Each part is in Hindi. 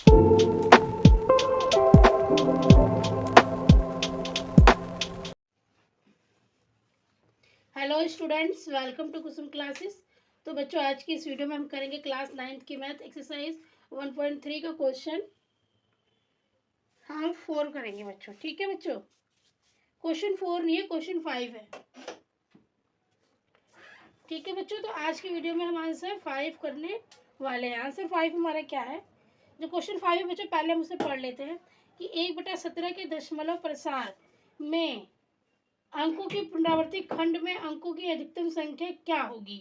Hello students, welcome to Kusum classes. तो बच्चों, आज की इस वीडियो में हम करेंगे क्लास 9th की मैथ एक्सरसाइज 1.3 का क्वेश्चन हम 4 करेंगे बच्चों। ठीक है बच्चों, क्वेश्चन 4 नहीं है, क्वेश्चन 5 है। ठीक है बच्चों, तो आज की वीडियो में हम आंसर 5 करने वाले हैं। आंसर 5 हमारा क्या है, जो क्वेश्चन 5 है बच्चों, पहले हम उसे पढ़ लेते हैं कि 1/17 के दशमलव प्रसार में अंकों की पुनरावृत्ति खंड में अंकों की अधिकतम संख्या क्या होगी,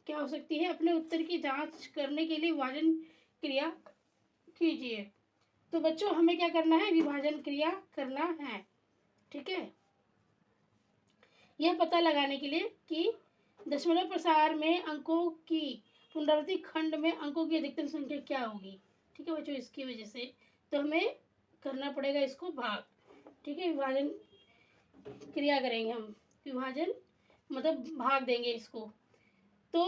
क्या हो सकती है। अपने उत्तर की जांच करने के लिए विभाजन क्रिया कीजिए। तो बच्चों, हमें क्या करना है, विभाजन क्रिया करना है। ठीक है, यह पता लगाने के लिए कि दशमलव प्रसार में अंकों की पुनरावृत्ति खंड में अंकों की अधिकतम संख्या क्या होगी। ठीक है बच्चों, इसकी वजह से तो हमें करना पड़ेगा इसको भाग। ठीक है, विभाजन क्रिया करेंगे हम, विभाजन मतलब भाग देंगे इसको। तो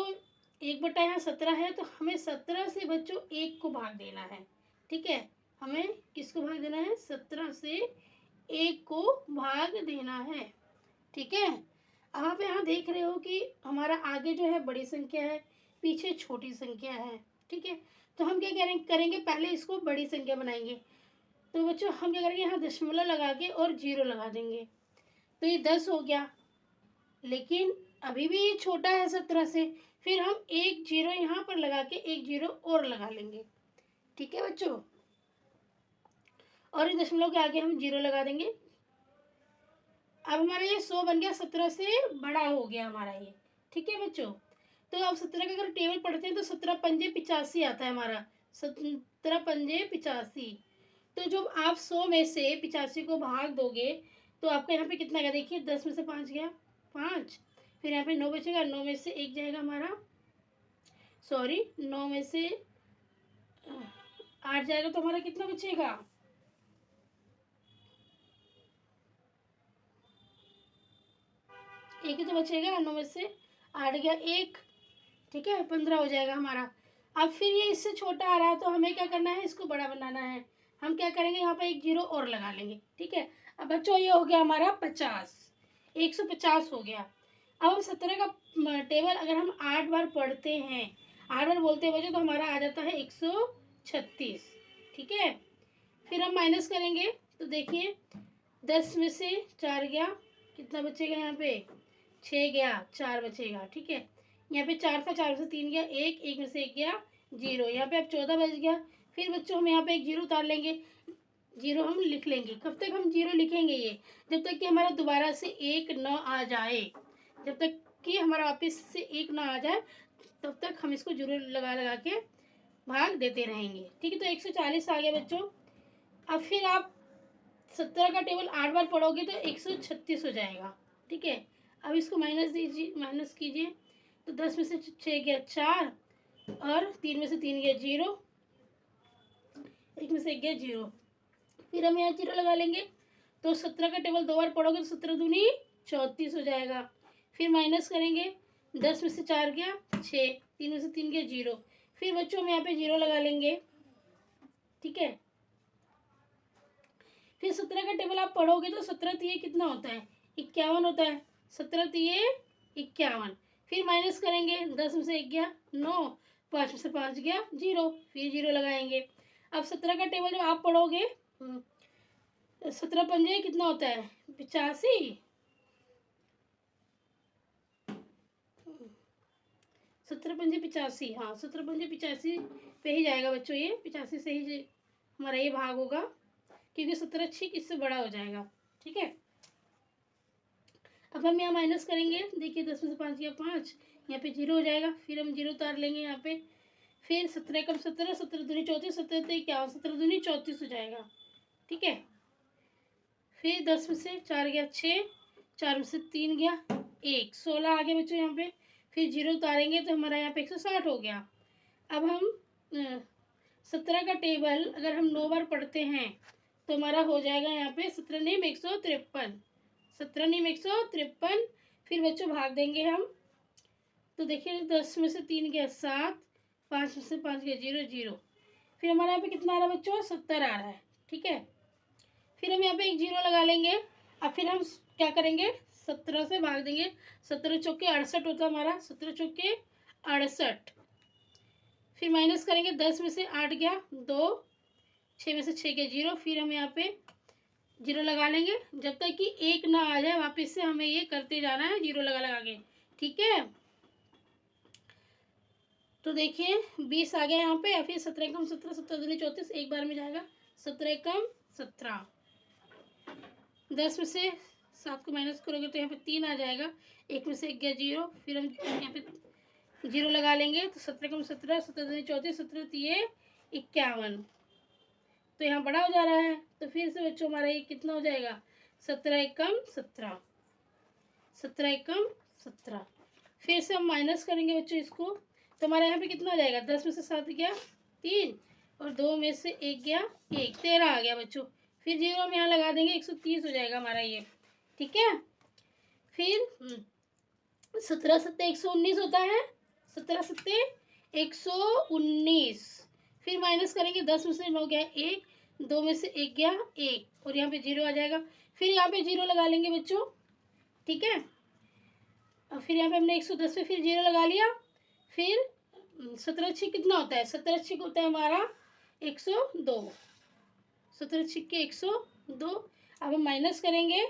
1/17 है, तो हमें 17 से बच्चों 1 को भाग देना है। ठीक है, हमें किसको भाग देना है, 17 से 1 को भाग देना है। ठीक है, अब आप यहाँ देख रहे हो कि हमारा आगे जो है बड़ी संख्या है, पीछे छोटी संख्या है। ठीक है, तो हम क्या करेंगे, पहले इसको बड़ी संख्या बनाएंगे। तो बच्चों, हम क्या करेंगे, यहाँ दशमलव लगा के और 0 लगा देंगे, तो ये 10 हो गया। लेकिन अभी भी ये छोटा है 17 से, फिर हम 1 0 यहाँ पर लगा के 1 0 और लगा लेंगे। ठीक है बच्चों, और इस दशमलव के आगे हम 0 लगा देंगे। अब हमारा ये 100 बन गया, 17 से बड़ा हो गया हमारा ये। ठीक है बच्चों, तो अब 17 का अगर टेबल पढ़ते हैं तो 17 पंजे 85 आता है हमारा, 17 पंजे 85। तो जब आप 100 में से 85 को भाग दोगे तो आपका यहाँ पे कितना गया, देखिए 10 में से 5 गया, 5। फिर यहाँ पे 9 बचेगा, 9 में से 1 जाएगा हमारा, सॉरी 9 में से 8 जाएगा, तो हमारा कितना बचेगा, एक ही तो बचेगा। 9 में से 8 गया 1, ठीक है 15 हो जाएगा हमारा। अब फिर ये इससे छोटा आ रहा है, तो हमें क्या करना है, इसको बड़ा बनाना है। हम क्या करेंगे, यहाँ पे 1 0 और लगा लेंगे। ठीक है, अब बच्चों ये हो गया हमारा 50, 150 हो गया। अब हम 17 का टेबल अगर हम 8 बार पढ़ते हैं, 8 बार बोलते बच्चों, तो हमारा आ जाता है 136। ठीक है, फिर हम माइनस करेंगे, तो देखिए 10 में से 4 गया, कितना बचेगा यहाँ पे, 6 गया, 4 बचेगा। ठीक है, यहाँ पे 4 था, 4 में से 3 गया, 1, 1 में से 1 गया 0, यहाँ पे अब 14 बच गया। फिर बच्चों हम यहाँ पे एक 0 उतार लेंगे, 0 हम लिख लेंगे। कब तक हम 0 लिखेंगे, ये जब तक कि हमारा दोबारा से 1 न आ जाए, जब तक कि हमारा वापस से 1 ना आ जाए, तब तक हम इसको 0 लगा लगा के भाग देते रहेंगे। ठीक है, तो 140 आ गया बच्चों। अब फिर आप 17 का टेबल 8 बार पढ़ोगे तो 136 हो जाएगा। ठीक है, अब इसको माइनस दीजिए, माइनस कीजिए, तो 10 में से 6 गया 4, और 3 में से 3 गया 0, 1 में से 1 गया 0। फिर हम यहाँ 0 लगा लेंगे, तो 17 का टेबल 2 बार पढ़ोगे तो 17 दूनी 34 हो जाएगा। फिर माइनस करेंगे, 10 में से 4 गया 6, 3 में से 3 गया 0। फिर बच्चों हम यहाँ पे 0 लगा लेंगे। ठीक है, फिर 17 का टेबल आप पढ़ोगे तो 17 तिये कितना होता है, 51 होता है, 17 तिये 51। फिर माइनस करेंगे, 10 में से 1 गया 9, 5 में से 5 गया 0, फिर 0 लगाएंगे। अब 17 का टेबल जब आप पढ़ोगे, 17 पंजे कितना होता है, 85, 17 पंजे 85, हाँ 17 पंजे 85 पे ही जाएगा बच्चों, ये 85 से ही हमारा ये भाग होगा, क्योंकि 17 ठीक इससे बड़ा हो जाएगा। ठीक है, अब हम यहाँ माइनस करेंगे, देखिए 10 में से 5 गया 5, यहाँ पे 0 हो जाएगा। फिर हम 0 उतार लेंगे यहाँ पे। फिर 17 कम 17, 17 दूनी 34, 17 तो क्या, 17 दूनी 34 हो जाएगा। ठीक है, फिर 10 में से 4 गया 6, 4 में से 3 गया 1, 16 आ गया बच्चों यहाँ पे। फिर 0 उतारेंगे तो हमारा यहाँ पे 160 हो गया। अब हम 17 का टेबल अगर हम 9 बार पढ़ते हैं तो हमारा हो जाएगा यहाँ पे 17 नीम 153, 17 नीम 153। फिर बच्चों भाग देंगे हम, तो देखिए 10 में से 3 गया 7, 5 में से 5 गया 0 0। फिर हमारे यहाँ पे कितना आ रहा है बच्चों, 70 आ रहा है। ठीक है, फिर हम यहाँ पे एक 0 लगा लेंगे। अब फिर हम क्या करेंगे, 17 से भाग देंगे। 17 चौके 68 होता है हमारा, 17 चौके 68। फिर माइनस करेंगे, 10 में से 8 गया 2, 6 में से 6 गया 0। फिर हम यहाँ पे 0 लगा लेंगे जब तक कि 1 ना आ जाए, वापस से हमें ये करते जाना है 0 लगा लगा के। ठीक है, तो देखिए 20 आ गया यहाँ पे। या फिर 17 कम 17, 17 दूनी 34, एक बार में जाएगा। 17 कम 17, 10 में से 7 को माइनस करोगे तो यहाँ पे 3 आ जाएगा। 1 में से 1 गया 0। फिर हम यहाँ पे 0 लगा लेंगे तो 17 कम 17, 17 दूनी 34, 17 तिये 51, तो यहाँ बड़ा हो जा रहा है। तो फिर से बच्चों हमारा ये कितना हो जाएगा, 17 कम 17, 17 कम 17। फिर से हम माइनस करेंगे बच्चों इसको, तो हमारे यहाँ पे कितना हो जाएगा, 10 में से 7 गया 3 और 2 में से 1 गया 1, 13 आ गया बच्चों। फिर 0 हम यहाँ लगा देंगे, 130 हो जाएगा हमारा ये। ठीक है, फिर 17 सत्ते 119 होता है, 17 सत्ते 119। फिर माइनस करेंगे, 10 में से 9 गया 1, 2 में से 1 गया 1 और यहाँ पे 0 आ जाएगा। फिर यहाँ पे 0 लगा लेंगे बच्चों। ठीक है, और फिर यहाँ पे हमने 110 पे फिर 0 लगा लिया। फिर 17 छिक कितना होता है, 17 छिक होता है हमारा 102, 17 छिक के 102। अब हम माइनस करेंगे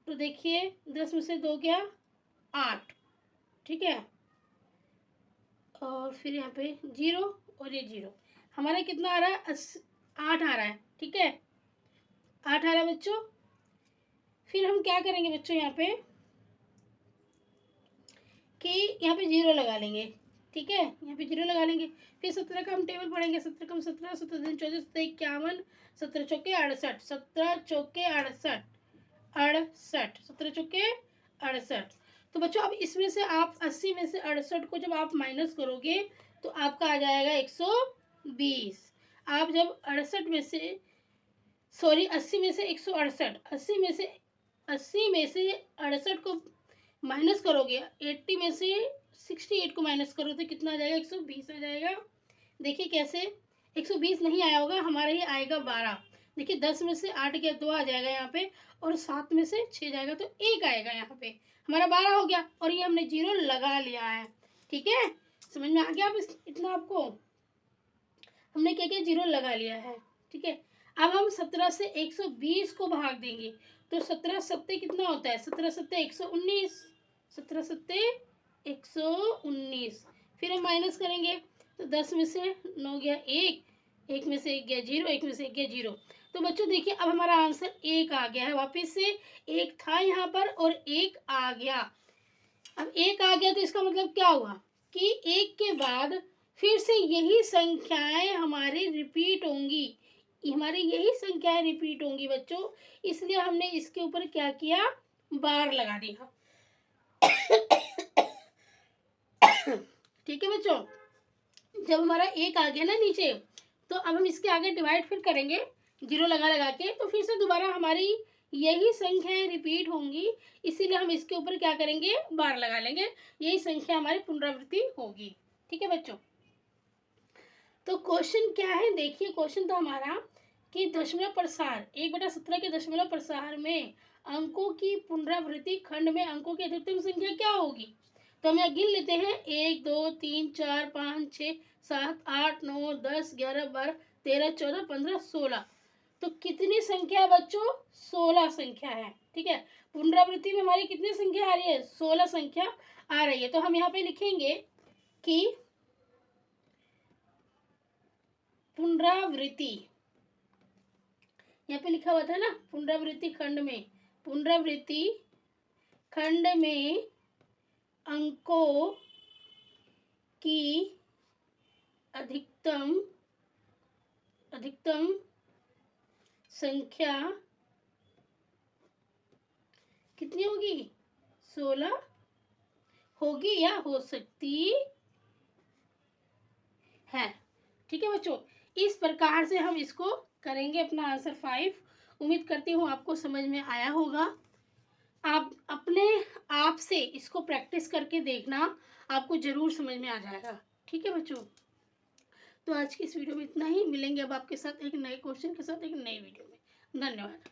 तो देखिए 10 में से 2 गया 8। ठीक है, और फिर यहाँ पे 0 और ये 0, हमारा कितना आ रहा है, 8 आ रहा है। ठीक है, 8 आ रहा है बच्चों। फिर हम क्या करेंगे बच्चों, यहाँ पे कि यहाँ पे 0 लगा लेंगे। ठीक है, यहाँ पे 0 लगा लेंगे। फिर 17 का हम टेबल पढ़ेंगे, 17 कम 17, 17 दिन 24, 51, 17 चौके 68, 17 चौके 68, 68, 17 चौके 68। तो बच्चों अब इसमें से आप 80 में से 68 को जब आप माइनस करोगे तो आपका आ जाएगा 120। आप जब 68 में से 80 में से 168, 80 में से 68 को माइनस करोगे, 80 में से 68 को माइनस करो तो कितना आ जाएगा, 120 आ जाएगा। देखिए कैसे, 120 नहीं आया होगा, हमारा ये आएगा 12। देखिए 10 में से 8 गया 2 आ जाएगा यहाँ पे, और 7 में से 6 जाएगा तो 1 आएगा यहाँ पे, हमारा 12 हो गया। और ये हमने 0 लगा लिया है। ठीक है, समझ में आ गया अब इतना आपको, हमने क्या किया, 0 लगा लिया है। ठीक है, अब हम 17 से 120 को भाग देंगे तो 17 सत्ते कितना होता है, 17 सत्ते 119, 17 सत्ते 119। फिर हम माइनस करेंगे तो 10 में से 9 गया 1, 1 में से 1 गया 0, 1 में से 1 गया 0। तो बच्चों देखिए अब हमारा आंसर 1 आ गया है, वापस से 1 था यहाँ पर और 1 आ गया। अब 1 आ गया तो इसका मतलब क्या हुआ कि 1 के बाद फिर से यही संख्याएं हमारी रिपीट होंगी, हमारी यही संख्याएं रिपीट होंगी बच्चों, इसलिए हमने इसके ऊपर क्या किया, बार लगा दिया। ठीक है बच्चों, जब हमारा 1 आ गया ना नीचे, तो अब हम इसके आगे डिवाइड फिर करेंगे 0 लगा लगा के, तो फिर से दोबारा हमारी यही संख्याएं रिपीट होंगी, इसीलिए हम इसके ऊपर क्या करेंगे, बार लगा लेंगे, यही संख्या हमारी पुनरावृत्ति होगी। ठीक है बच्चों, तो क्वेश्चन क्या है, देखिए क्वेश्चन तो हमारा कि दशमलव प्रसार 1/17 के दशमलव प्रसार में अंकों की पुनरावृत्ति खंड में अंकों की अधिकतम संख्या क्या होगी। तो हम यहाँ गिन लेते हैं, 1 2 3 4 5 6 7 8 9 10 11 12 13 14 15 16। तो कितनी संख्या है बच्चों, 16 संख्या है। ठीक है, पुनरावृत्ति में हमारी कितनी संख्या आ रही है, 16 संख्या आ रही है। तो हम यहाँ पे लिखेंगे कि पुनरावृत्ति, यहाँ पे लिखा हुआ था ना पुनरावृत्ति खंड में, पुनरावृत्ति खंड में अंकों की अधिकतम संख्या कितनी होगी, 16 होगी या हो सकती है। ठीक है बच्चों, इस प्रकार से हम इसको करेंगे अपना आंसर 5। उम्मीद करती हूँ आपको समझ में आया होगा। आप अपने आप से इसको प्रैक्टिस करके देखना, आपको जरूर समझ में आ जाएगा। ठीक है बच्चों, तो आज की इस वीडियो में इतना ही। मिलेंगे अब आपके साथ एक नए क्वेश्चन के साथ एक नई वीडियो में। धन्यवाद।